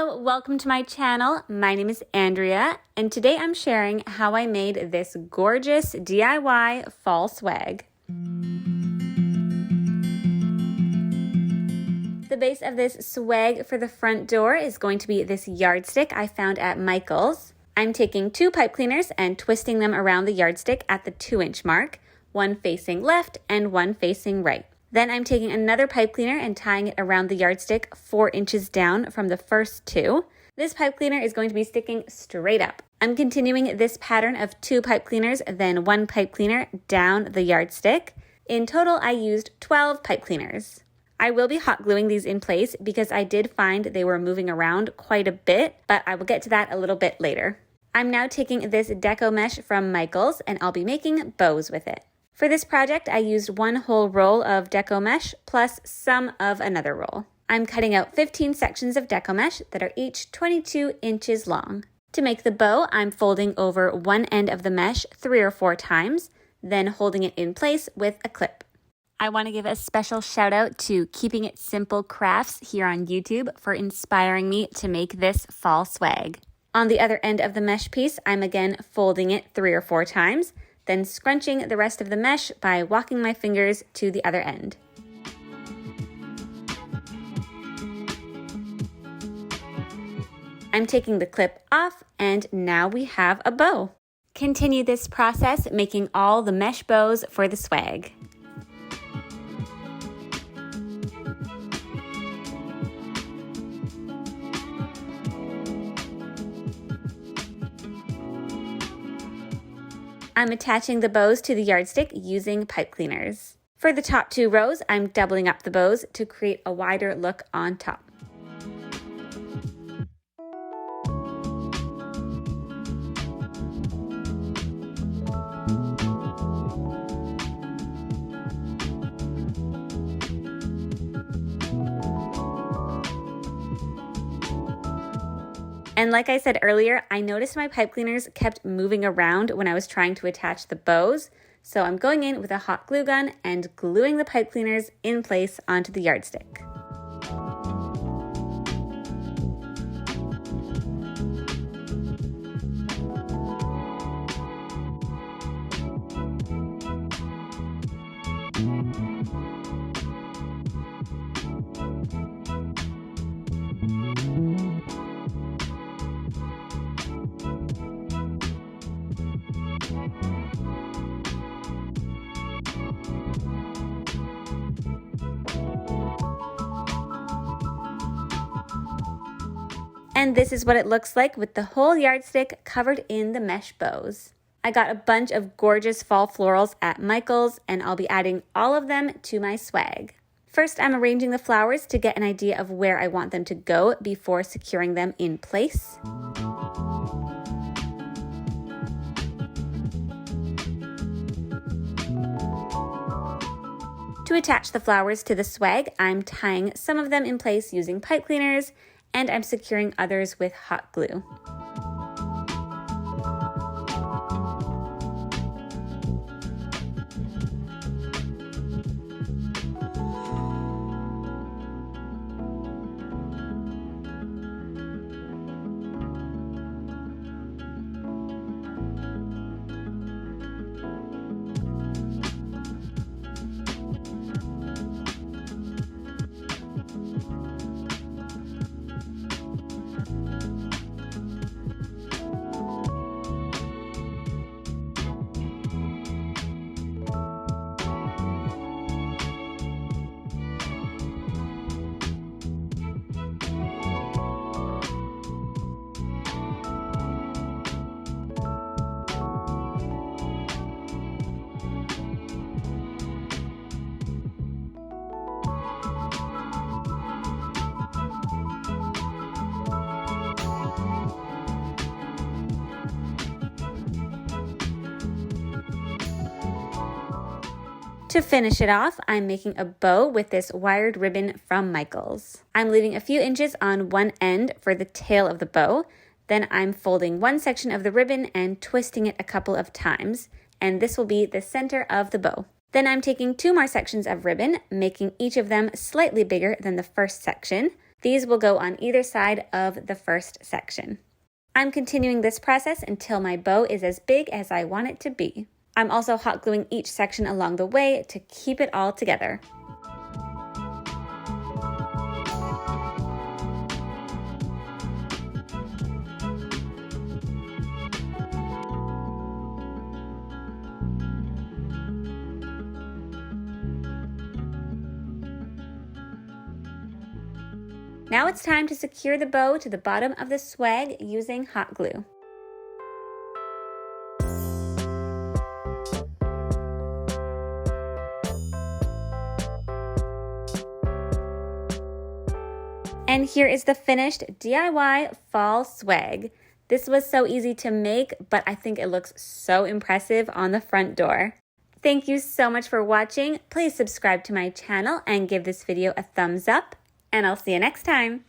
Hello, welcome to my channel. My name is Andrea, and today I'm sharing how I made this gorgeous DIY fall swag. The base of this swag for the front door is going to be this yardstick I found at Michael's. I'm taking 2 pipe cleaners and twisting them around the yardstick at the 2-inch mark, one facing left and one facing right. Then I'm taking another pipe cleaner and tying it around the yardstick 4 inches down from the first 2. This pipe cleaner is going to be sticking straight up. I'm continuing this pattern of 2 pipe cleaners, then 1 pipe cleaner down the yardstick. In total, I used 12 pipe cleaners. I will be hot gluing these in place because I did find they were moving around quite a bit, but I will get to that a little bit later. I'm now taking this Deco mesh from Michael's and I'll be making bows with it. For this project, I used 1 whole roll of Deco mesh plus some of another roll. I'm cutting out 15 sections of Deco mesh that are each 22 inches long. To make the bow, I'm folding over one end of the mesh 3 or 4 times, then holding it in place with a clip. I want to give a special shout out to Keeping It Simple Crafts here on YouTube for inspiring me to make this fall swag. On the other end of the mesh piece, I'm again folding it 3 or 4 times, then scrunching the rest of the mesh by walking my fingers to the other end. I'm taking the clip off and now we have a bow. Continue this process making all the mesh bows for the swag. I'm attaching the bows to the yardstick using pipe cleaners. For the top 2 rows, I'm doubling up the bows to create a wider look on top. And like I said earlier, I noticed my pipe cleaners kept moving around when I was trying to attach the bows. So I'm going in with a hot glue gun and gluing the pipe cleaners in place onto the yardstick. And this is what it looks like with the whole yardstick covered in the mesh bows. I got a bunch of gorgeous fall florals at Michael's and I'll be adding all of them to my swag. First, I'm arranging the flowers to get an idea of where I want them to go before securing them in place. To attach the flowers to the swag, I'm tying some of them in place using pipe cleaners, and I'm securing others with hot glue. To finish it off, I'm making a bow with this wired ribbon from Michael's. I'm leaving a few inches on one end for the tail of the bow. Then I'm folding one section of the ribbon and twisting it a couple of times, and this will be the center of the bow. Then I'm taking 2 more sections of ribbon, making each of them slightly bigger than the first section. These will go on either side of the first section. I'm continuing this process until my bow is as big as I want it to be. I'm also hot gluing each section along the way to keep it all together. Now it's time to secure the bow to the bottom of the swag using hot glue. And here is the finished DIY fall swag. This was so easy to make, but I think it looks so impressive on the front door. Thank you so much for watching. Please subscribe to my channel and give this video a thumbs up. And I'll see you next time.